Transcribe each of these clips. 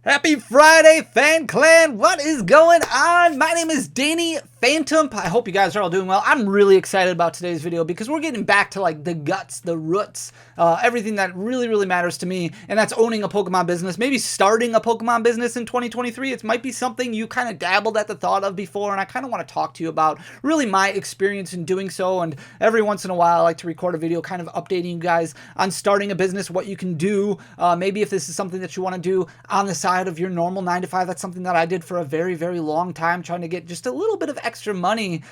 Happy Friday, Fan Clan! What is going on? My name is Danny Phantump. I hope you guys are all doing well. I'm really excited about today's video because we're getting back to like the guts, the roots, everything that really matters to me, and that's owning a Pokemon business, maybe starting a Pokemon business in 2023. It might be something you kind of dabbled at the thought of before, and I kind of want to talk to you about really my experience in doing so. And every once in a while, I like to record a video kind of updating you guys on starting a business, what you can do, maybe if this is something that you want to do on the side of your normal 9-to-5. That's something that I did for a very long time, trying to get just a little bit of extra money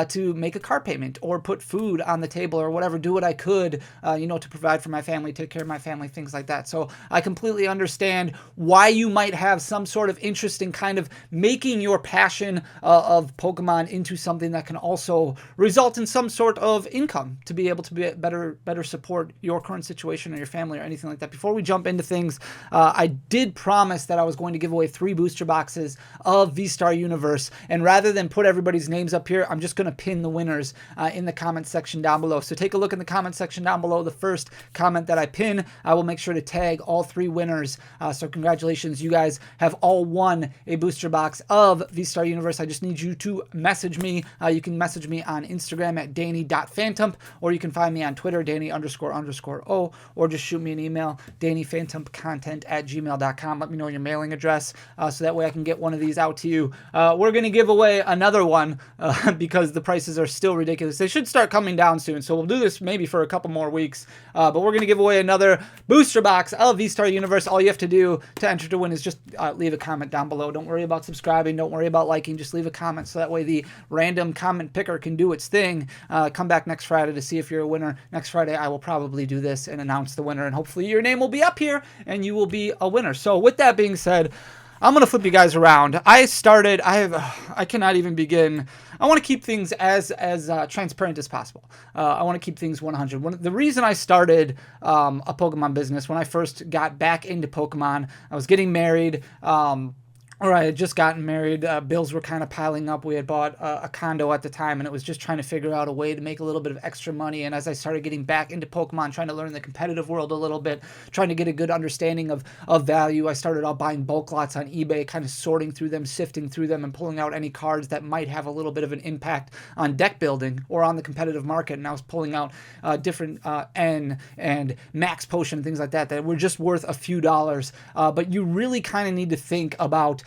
to make a car payment or put food on the table or whatever, do what I could, to provide for my family, take care of my family, things like that. So I completely understand why you might have some sort of interest in kind of making your passion of Pokemon into something that can also result in some sort of income to be able to be better support your current situation or your family or anything like that. Before we jump into things, I did promise that I was going to give away 3 booster boxes of V-Star Universe, and rather than put everybody's names up here, I'm just going to pin the winners in the comment section down below. So take a look in the comment section down below. The first comment that I pin, I will make sure to tag all 3 winners. So congratulations, you guys have all won a booster box of V-Star Universe. I just need you to message me. You can message me on Instagram at danny.phantump, or you can find me on Twitter, danny__o, or just shoot me an email, dannyphantumpcontent@gmail.com. Let me know your mailing address so that way I can get one of these out to you. We're going to give away another one because the prices are still ridiculous. They should start coming down soon, so we'll do this maybe for a couple more weeks. But we're going to give away another booster box of V-Star Universe. All you have to do to enter to win is just leave a comment down below. Don't worry about subscribing. Don't worry about liking. Just leave a comment so that way the random comment picker can do its thing. Come back next Friday to see if you're a winner. Next Friday, I will probably do this and announce the winner, and hopefully your name will be up here and you will be a winner. So with that being said, I'm going to flip you guys around. I cannot even begin. I want to keep things as transparent as possible. I want to keep things 100. The reason I started a Pokemon business, when I first got back into Pokemon, I was getting married. I had just gotten married. Bills were kind of piling up. We had bought a condo at the time, and it was just trying to figure out a way to make a little bit of extra money. And as I started getting back into Pokemon, trying to learn the competitive world a little bit, trying to get a good understanding of value, I started out buying bulk lots on eBay, kind of sorting through them, sifting through them, and pulling out any cards that might have a little bit of an impact on deck building or on the competitive market. And I was pulling out different N and Max Potion and things like that were just worth a few dollars. But you really kind of need to think about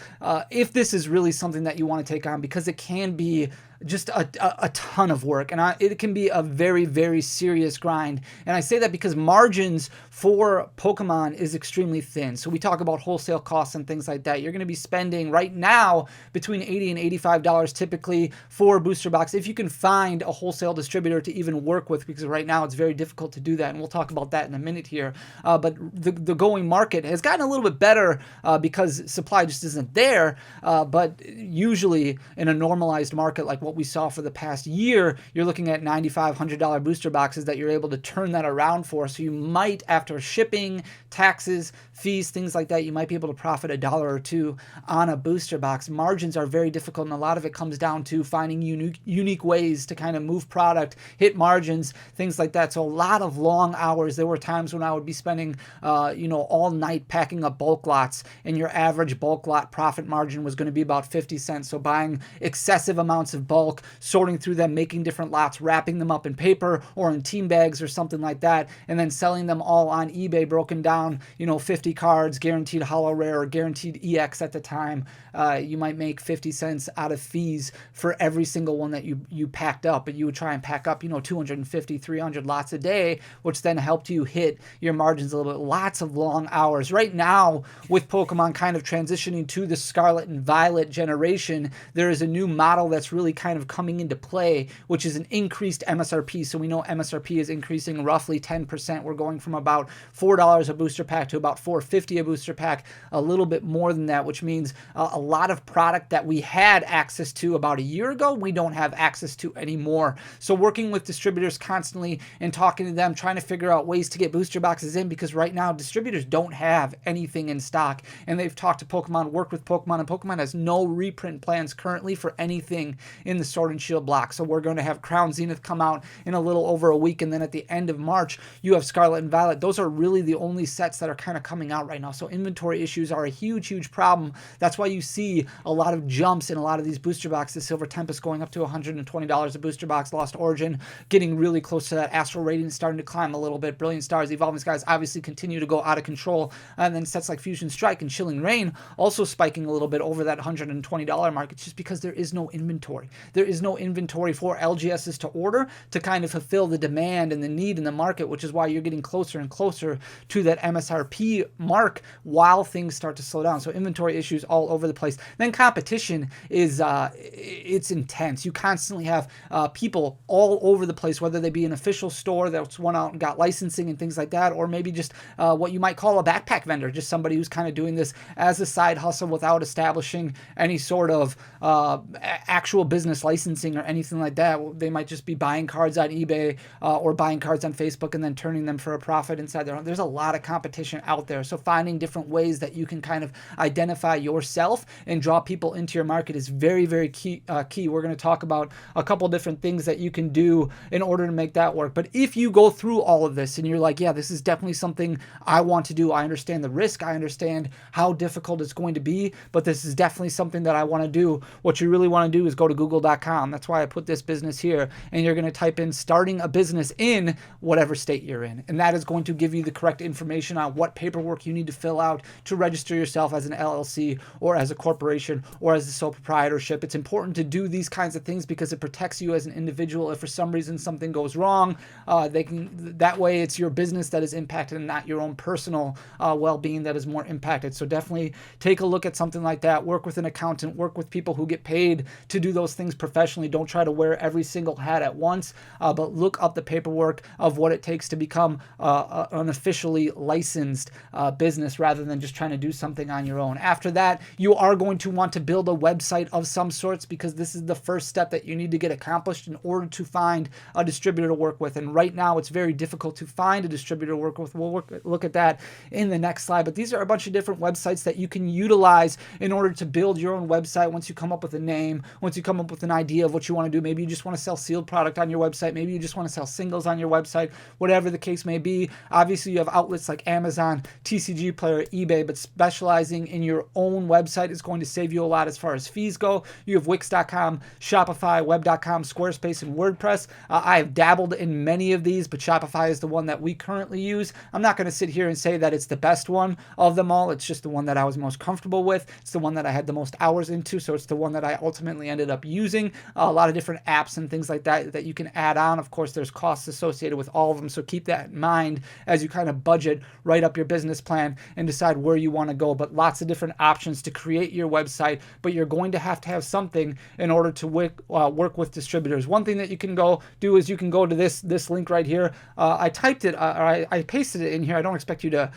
if this is really something that you want to take on, because it can be just a ton of work, and it can be a very serious grind. And I say that because margins for Pokemon is extremely thin. So we talk about wholesale costs and things like that. You're going to be spending right now between $80 and $85 typically for a booster box, if you can find a wholesale distributor to even work with, because right now it's very difficult to do that, and we'll talk about that in a minute here. But the going market has gotten a little bit better because supply just isn't there. But usually in a normalized market like what we saw for the past year, you're looking at $95, $100 booster boxes that you're able to turn that around for. So you might, after shipping, taxes, fees, things like that, you might be able to profit $1 or $2 on a booster box. Margins are very difficult, and a lot of it comes down to finding unique ways to kind of move product, hit margins, things like that. So a lot of long hours. There were times when I would be spending all night packing up bulk lots, and your average bulk lot profit margin was going to be about 50 cents. So buying excessive amounts of bulk, sorting through them, making different lots, wrapping them up in paper or in team bags or something like that, and then selling them all on eBay broken down, 50 cards, guaranteed holo rare or guaranteed EX at the time. You might make 50 cents out of fees for every single one that you packed up, but you would try and pack up 250, 300 lots a day, which then helped you hit your margins a little bit. Lots of long hours. Right now, with Pokemon kind of transitioning to the Scarlet and Violet generation, there is a new model that's really kind of coming into play, which is an increased MSRP. So we know MSRP is increasing roughly 10%. We're going from about $4 a booster pack to about $4.50 a booster pack, a little bit more than that, which means a lot of product that we had access to about a year ago, we don't have access to anymore. So working with distributors constantly and talking to them, trying to figure out ways to get booster boxes in, because right now distributors don't have anything in stock, and they've talked to Pokemon, worked with Pokemon, and Pokemon has no reprint plans currently for anything in in the Sword and Shield block. So we're going to have Crown Zenith come out in a little over a week, and then at the end of March, you have Scarlet and Violet. Those are really the only sets that are kind of coming out right now. So inventory issues are a huge, huge problem. That's why you see a lot of jumps in a lot of these booster boxes. Silver Tempest going up to $120 a booster box. Lost Origin getting really close to that. Astral Radiance starting to climb a little bit. Brilliant Stars, Evolving Skies obviously continue to go out of control. And then sets like Fusion Strike and Chilling Reign also spiking a little bit over that $120 mark. It's just because there is no inventory. There is no inventory for LGSs to order to kind of fulfill the demand and the need in the market, which is why you're getting closer and closer to that MSRP mark while things start to slow down. So inventory issues all over the place. Then competition is it's intense. You constantly have people all over the place, whether they be an official store that's went out and got licensing and things like that, or maybe just what you might call a backpack vendor, just somebody who's kind of doing this as a side hustle without establishing any sort of actual business licensing or anything like that. They might just be buying cards on eBay or buying cards on Facebook and then turning them for a profit inside their own. There's a lot of competition out there. So finding different ways that you can kind of identify yourself and draw people into your market is very, very key. We're going to talk about a couple different things that you can do in order to make that work. But if you go through all of this and you're like, yeah, this is definitely something I want to do. I understand the risk. I understand how difficult it's going to be, but this is definitely something that I want to do. What you really want to do is go to google.com. That's why I put this business here. And you're going to type in starting a business in whatever state you're in. And that is going to give you the correct information on what paperwork you need to fill out to register yourself as an LLC or as a corporation or as a sole proprietorship. It's important to do these kinds of things because it protects you as an individual. If for some reason something goes wrong, that way it's your business that is impacted and not your own personal well-being that is more impacted. So definitely take a look at something like that. Work with an accountant, work with people who get paid to do those things professionally. Don't try to wear every single hat at once, but look up the paperwork of what it takes to become an officially licensed business rather than just trying to do something on your own. After that, you are going to want to build a website of some sorts because this is the first step that you need to get accomplished in order to find a distributor to work with. And right now, it's very difficult to find a distributor to work with. We'll look at that in the next slide. But these are a bunch of different websites that you can utilize in order to build your own website. Once you come up with a name, once you come up with an idea of what you want to do, maybe you just want to sell sealed product on your website. Maybe you just want to sell singles on your website, whatever the case may be. Obviously, you have outlets like Amazon, TCG Player, eBay, but specializing in your own website is going to save you a lot as far as fees go. You have Wix.com, Shopify, Web.com, Squarespace, and WordPress. I have dabbled in many of these, but Shopify is the one that we currently use. I'm not going to sit here and say that it's the best one of them all. It's just the one that I was most comfortable with. It's the one that I had the most hours into, so it's the one that I ultimately ended up using. A lot of different apps and things like that that you can add on. Of course, there's costs associated with all of them, so keep that in mind as you kind of budget, write up your business plan, and decide where you want to go. But lots of different options to create your website, but you're going to have something in order to work with distributors. One thing that you can do is you can go to this link right here. I typed it, or I pasted it in here. I don't expect you to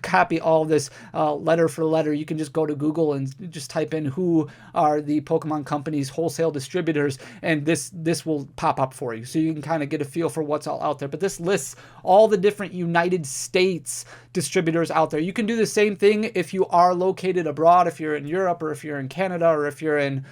copy all of this letter for letter. You can just go to Google and just type in who are the Pokemon company's wholesale distributors, and this will pop up for you. So you can kind of get a feel for what's all out there. But this lists all the different United States distributors out there. You can do the same thing if you are located abroad, if you're in Europe or if you're in Canada or if you're in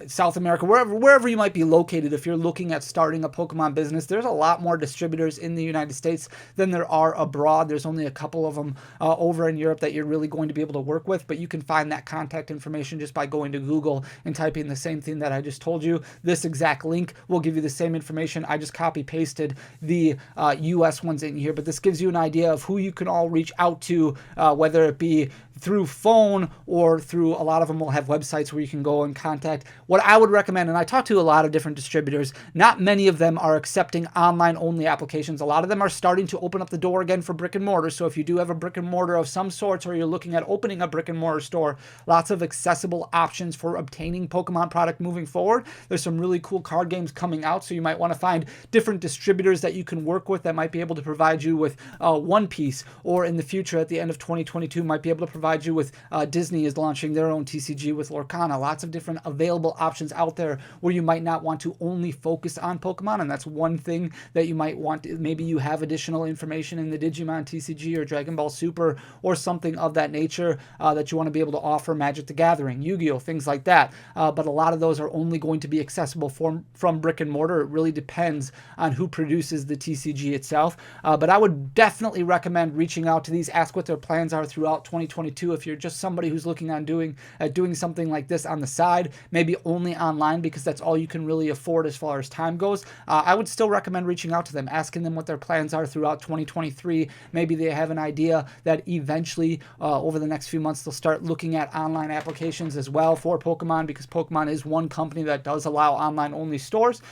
South America, wherever you might be located. If you're looking at starting a Pokemon business, there's a lot more distributors in the United States than there are abroad. There's only a couple of them over in Europe that you're really going to be able to work with, but you can find that contact information just by going to Google and typing the same thing that I just told you. This exact link will give you the same information. I just copy pasted the US ones in here, but this gives you an idea of who you can all reach out to, whether it be through phone or through, a lot of them will have websites where you can go and contact. What I would recommend, and I talked to a lot of different distributors, not many of them are accepting online only applications. A lot of them are starting to open up the door again for brick and mortar. So if you do have a brick and mortar of some sorts, or you're looking at opening a brick and mortar store, lots of accessible options for obtaining Pokemon product moving forward. There's some really cool card games coming out, so you might want to find different distributors that you can work with that might be able to provide you with One Piece, or in the future at the end of 2022 might be able to provide provide you with, Disney is launching their own TCG with Lorcana. Lots of different available options out there where you might not want to only focus on Pokemon, and that's one thing that you might want to, maybe you have additional information in the Digimon TCG or Dragon Ball Super or something of that nature that you want to be able to offer, Magic the Gathering, Yu-Gi-Oh, things like that. But a lot of those are only going to be accessible from brick and mortar. It really depends on who produces the TCG itself. But I would definitely recommend reaching out to these, ask what their plans are throughout 2022. If you're just somebody who's looking on doing something like this on the side, maybe only online because that's all you can really afford as far as time goes, I would still recommend reaching out to them, asking them what their plans are throughout 2023. Maybe they have an idea that eventually over the next few months they'll start looking at online applications as well for Pokemon, because Pokemon is one company that does allow online only stores.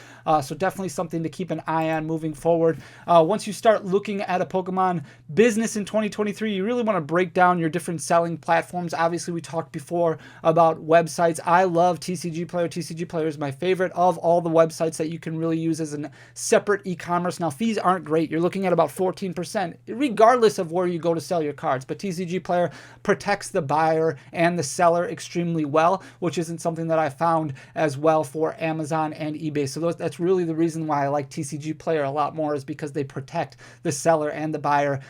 So definitely something to keep an eye on moving forward. Once you start looking at a Pokemon business in 2023, you really want to break down your different selling platforms. Obviously, we talked before about websites. I love TCG Player. TCG Player is my favorite of all the websites that you can really use as a separate e-commerce. Now, fees aren't great. You're looking at about 14%, regardless of where you go to sell your cards. But TCG Player protects the buyer and the seller extremely well, which isn't something that I found as well for Amazon and eBay. So that's really the reason why I like TCG Player a lot more, is because they protect the seller and the buyer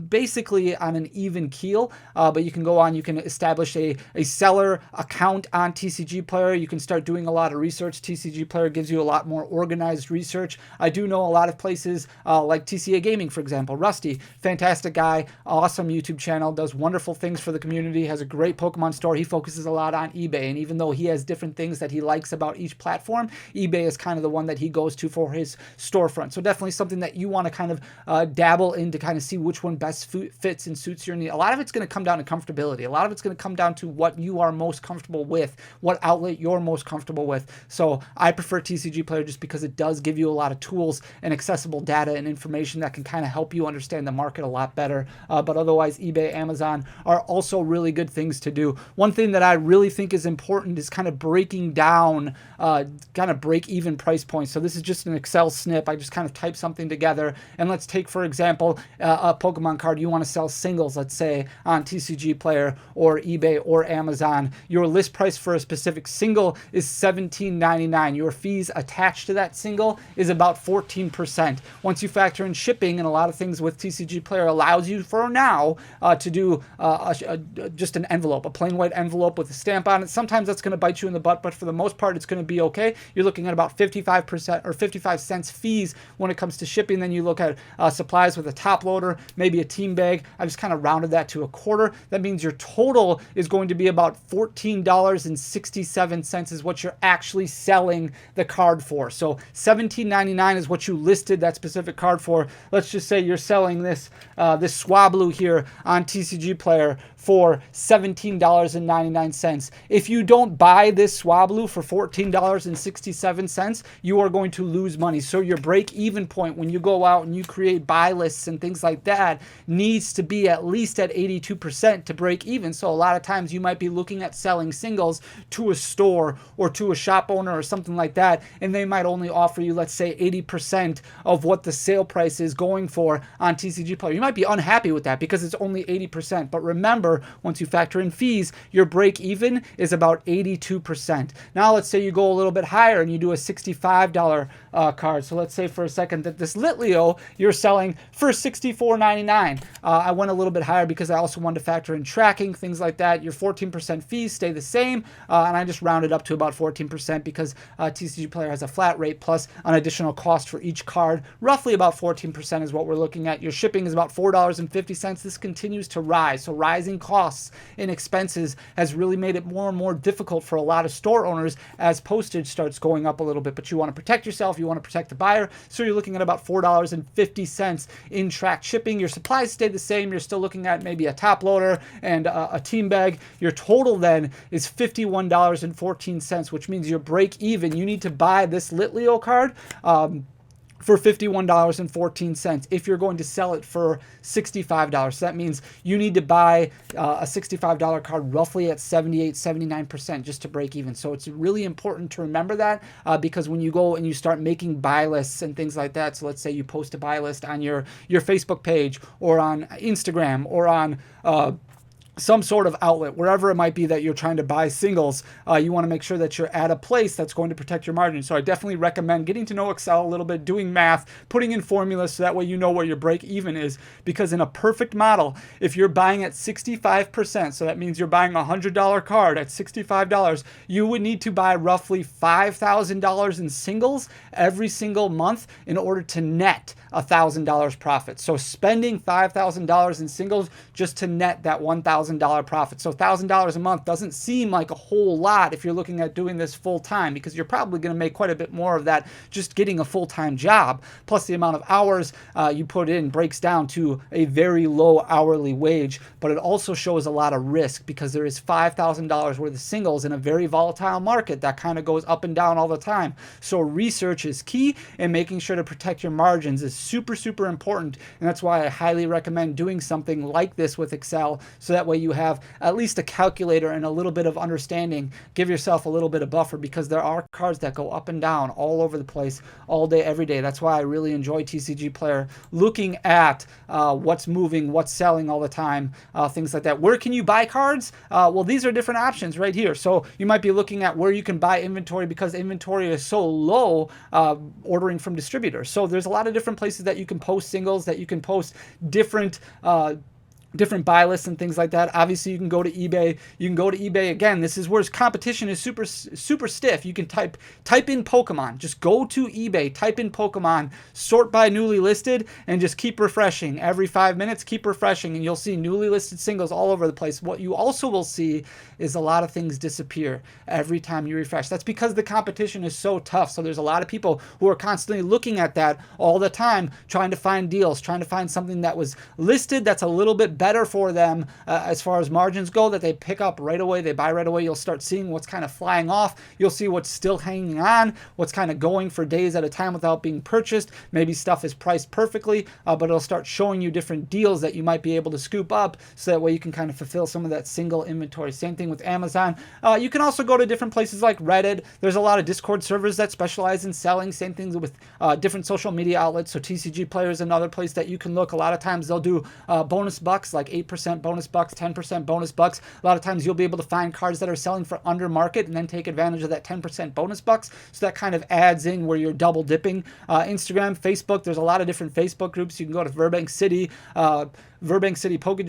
basically on an even keel. But you can go on, you can establish a seller account on TCG Player. You can start doing a lot of research. TCG Player gives you a lot more organized research. I do know a lot of places like TCA Gaming, for example. Rusty, fantastic guy, awesome YouTube channel, does wonderful things for the community, has a great Pokemon store. He focuses a lot on eBay, and even though he has different things that he likes about each platform, eBay is kind of the one that he goes to for his storefront. So definitely something that you want to kind of dabble in to kind of see which one best fits and suits your need. A lot of it's going to come down to comfortability. A lot of it's going to come down to what you are most comfortable with, what outlet you're most comfortable with. So I prefer TCG Player just because it does give you a lot of tools and accessible data and information that can kind of help you understand the market a lot better. But otherwise, eBay, Amazon are also really good things to do. One thing that I really think is important is kind of breaking down kind of break-even price points. So this is just an Excel snip. I just kind of type something together, and let's take, for example, a Pokemon card you want to sell singles, let's say on TCG Player or eBay or Amazon. Your list price for a specific single is $17.99. Your fees attached to that single is about 14%. Once you factor in shipping, and a lot of things with TCG Player allows you for now to do just an envelope, a plain white envelope with a stamp on it. Sometimes that's going to bite you in the butt, but for the most part, it's going to be okay. You're looking at about 55% or 55 cents fees when it comes to shipping. Then you look at supplies with a top loader, maybe a team bag. I just kind of rounded that to a quarter. That means your total is going to be about $14.67 is what you're actually selling the card for. So $17.99 is what you listed that specific card for. Let's just say you're selling this Swablu here on TCG Player for $17.99. If you don't buy this Swablu for $14.67, you are going to lose money. So your break-even point when you go out and you create buy lists and things like that needs to be at least at 82% to break even. So a lot of times you might be looking at selling singles to a store or to a shop owner or something like that, and they might only offer you, let's say, 80% of what the sale price is going for on TCG Player. You might be unhappy with that because it's only 80%, but remember, once you factor in fees, your break even is about 82%. Now let's say you go a little bit higher and you do a $65 card. So let's say for a second that this Litleo you're selling for $64.99. I went a little bit higher because I also wanted to factor in tracking, things like that. Your 14% fees stay the same, and I just rounded up to about 14% because TCG Player has a flat rate plus an additional cost for each card. Roughly about 14% is what we're looking at. Your shipping is about $4.50. This continues to rise. So rising costs and expenses has really made it more and more difficult for a lot of store owners as postage starts going up a little bit. But you want to protect yourself, you want to protect the buyer, so you're looking at about $4.50 in tracked shipping. Your supplies stay the same. You're still looking at maybe a top loader and a team bag. Your total then is $51.14, which means your break even. You need to buy this Litleo card for $51.14 if you're going to sell it for $65. So that means you need to buy a $65 card roughly at 78-79% just to break even. So it's really important to remember that because when you go and you start making buy lists and things like that, so let's say you post a buy list on your Facebook page or on Instagram or on some sort of outlet, wherever it might be that you're trying to buy singles. You want to make sure that you're at a place that's going to protect your margin. So I definitely recommend getting to know Excel a little bit, doing math, putting in formulas so that way you know where your break even is. Because in a perfect model, if you're buying at 65%, so that means you're buying a $100 card at $65, you would need to buy roughly $5,000 in singles every single month in order to net $1,000 profit. So spending $5,000 in singles just to net that $1,000 profit. So $1,000 a month doesn't seem like a whole lot if you're looking at doing this full time, because you're probably going to make quite a bit more of that just getting a full-time job. Plus the amount of hours you put in breaks down to a very low hourly wage, but it also shows a lot of risk because there is $5,000 worth of singles in a very volatile market that kind of goes up and down all the time. So research is key, and making sure to protect your margins is super, super important. And that's why I highly recommend doing something like this with Excel, so that way you have at least a calculator and a little bit of understanding. Give yourself a little bit of buffer, because there are cards that go up and down all over the place all day, every day. That's why I really enjoy TCG Player, looking at what's moving, what's selling all the time, things like that. Where can you buy cards? Well, these are different options right here. So you might be looking at where you can buy inventory, because inventory is so low, ordering from distributors. So there's a lot of different places that you can post singles, that you can post different buy lists and things like that. Obviously, you can go to eBay. You can go to eBay again. This is where competition is super stiff. You can type in Pokemon. Just go to eBay, type in Pokemon, sort by newly listed, and just keep refreshing. Every 5 minutes, keep refreshing, and you'll see newly listed singles all over the place. What you also will see is a lot of things disappear every time you refresh. That's because the competition is so tough. So there's a lot of people who are constantly looking at that all the time, trying to find deals, trying to find something that was listed that's a little bit better for them as far as margins go, that they pick up right away, they buy right away. You'll start seeing what's kind of flying off. You'll see what's still hanging on, what's kind of going for days at a time without being purchased. Maybe stuff is priced perfectly, but it'll start showing you different deals that you might be able to scoop up, so that way you can kind of fulfill some of that single inventory. Same thing with Amazon. You can also go to different places like Reddit. There's a lot of Discord servers that specialize in selling. Same things with different social media outlets. So TCG Player is another place that you can look. A lot of times they'll do bonus bucks, like 8% bonus bucks, 10% bonus bucks. A lot of times you'll be able to find cards that are selling for under market and then take advantage of that 10% bonus bucks. So that kind of adds in where you're double dipping. Instagram, Facebook, there's a lot of different Facebook groups. You can go to Burbank City Poke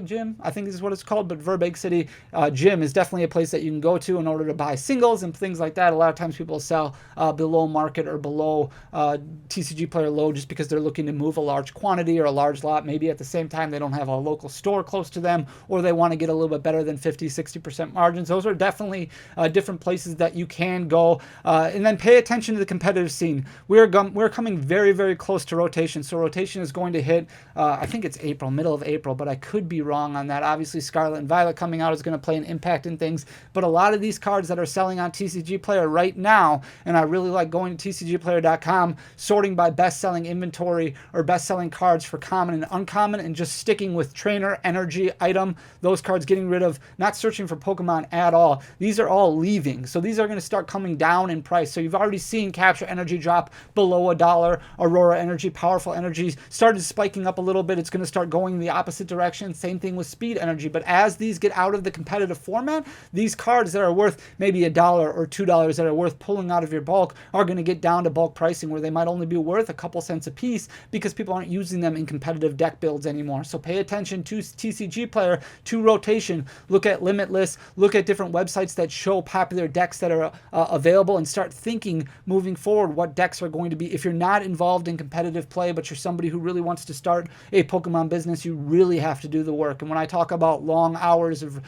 Gym, I think this is what it's called, but Burbank City Gym is definitely a place that you can go to in order to buy singles and things like that. A lot of times people sell below market or below TCG Player low, just because they're looking to move a large quantity or a large lot. Maybe at the same time they don't have a local store close to them, or they want to get a little bit better than 50-60% margins. Those are definitely different places that you can go. And then pay attention to the competitive scene. We're coming very, very close to rotation. So rotation is going to hit, I think it's middle of April, but I could be wrong on that. Obviously, Scarlet and Violet coming out is going to play an impact in things, but a lot of these cards that are selling on TCG Player right now, and I really like going to TCGplayer.com, sorting by best-selling inventory or best-selling cards for common and uncommon, and just sticking with trainer, energy, item, those cards, getting rid of, not searching for Pokemon at all. These are all leaving, so these are going to start coming down in price. So you've already seen Capture Energy drop below $1, Aurora Energy, Powerful Energy started spiking up a little bit. It's going to start going the opposite direction. Same thing with Speed Energy. But as these get out of the competitive format, these cards that are worth maybe $1 or $2 that are worth pulling out of your bulk are going to get down to bulk pricing, where they might only be worth a couple cents a piece, because people aren't using them in competitive deck builds anymore. So pay attention to TCG Player, to rotation. Look at Limitless. Look at different websites that show popular decks that are available, and start thinking moving forward what decks are going to be. If you're not involved in competitive play, but you're somebody who really wants to start a Pokemon business, you really have to do the work. And when I talk about long hours of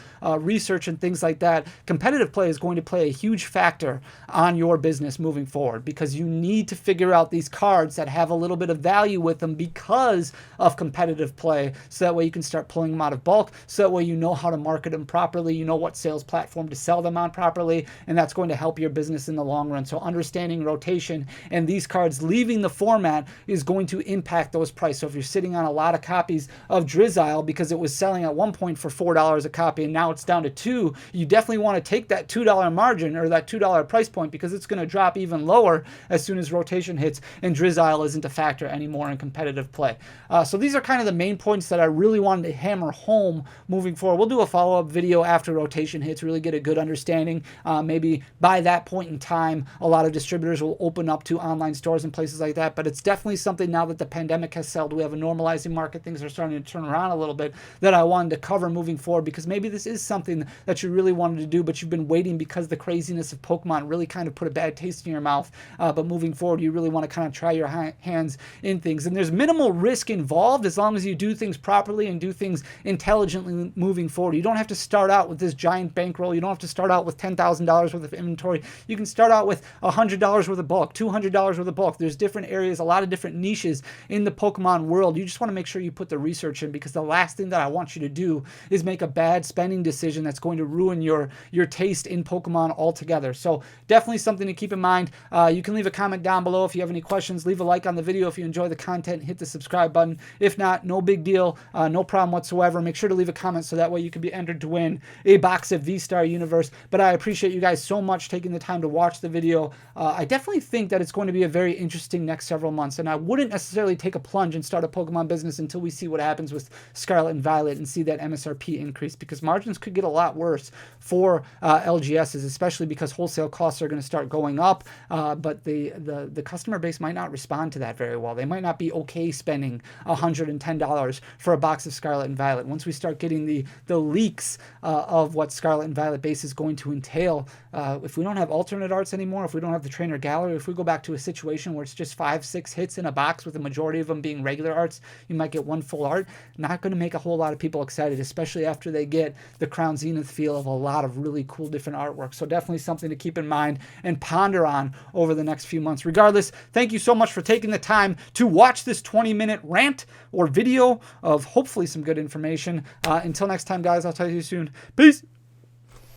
research and things like that, competitive play is going to play a huge factor on your business moving forward, because you need to figure out these cards that have a little bit of value with them because of competitive play, so that way you can start pulling them out of bulk, so that way you know how to market them properly, you know what sales platform to sell them on properly, and that's going to help your business in the long run. So understanding rotation and these cards leaving the format is going to impact those prices. So if you're sitting on a lot of copies copies of Drizzile because it was selling at one point for $4 a copy and now it's down to $2, you definitely want to take that $2 margin or that $2 price point because it's going to drop even lower as soon as rotation hits and Drizzile isn't a factor anymore in competitive play. So these are kind of the main points that I really wanted to hammer home moving forward. We'll do a follow-up video after rotation hits, really get a good understanding. Maybe by that point in time, a lot of distributors will open up to online stores and places like that, but it's definitely something now that the pandemic has settled, we have a normalizing market, things are starting to turn around a little bit, that I wanted to cover moving forward because maybe this is something that you really wanted to do, but you've been waiting because the craziness of Pokemon really kind of put a bad taste in your mouth. But moving forward, you really want to kind of try your hands in things. And there's minimal risk involved as long as you do things properly and do things intelligently moving forward. You don't have to start out with this giant bankroll. You don't have to start out with $10,000 worth of inventory. You can start out with $100 worth of bulk, $200 worth of bulk. There's different areas, a lot of different niches in the Pokemon world. You just want to make sure you put the research in because the last thing that I want you to do is make a bad spending decision that's going to ruin your taste in Pokemon altogether. So definitely something to keep in mind. You can leave a comment down below if you have any questions. Leave a like on the video if you enjoy the content. Hit the subscribe button. If not, no big deal. No problem whatsoever. Make sure to leave a comment so that way you can be entered to win a box of V-Star Universe. But I appreciate you guys so much taking the time to watch the video. I definitely think that it's going to be a very interesting next several months, and I wouldn't necessarily take a plunge and start a Pokemon business until we see what happens with Scarlet and Violet and see that MSRP increase, because margins could get a lot worse for LGSs, especially because wholesale costs are going to start going up, but the customer base might not respond to that very well. They might not be okay spending $110 for a box of Scarlet and Violet. Once we start getting the leaks of what Scarlet and Violet base is going to entail, if we don't have alternate arts anymore, if we don't have the trainer gallery, if we go back to a situation where it's just 5-6 hits in a box with the majority of them being regular arts, you might get one full art. Not going to make a whole lot of people excited, especially after they get the Crown Zenith feel of a lot of really cool different artwork. So definitely something to keep in mind and ponder on over the next few months. Regardless, thank you so much for taking the time to watch this 20-minute rant or video of hopefully some good information. Until next time, guys, I'll talk to you soon. Peace.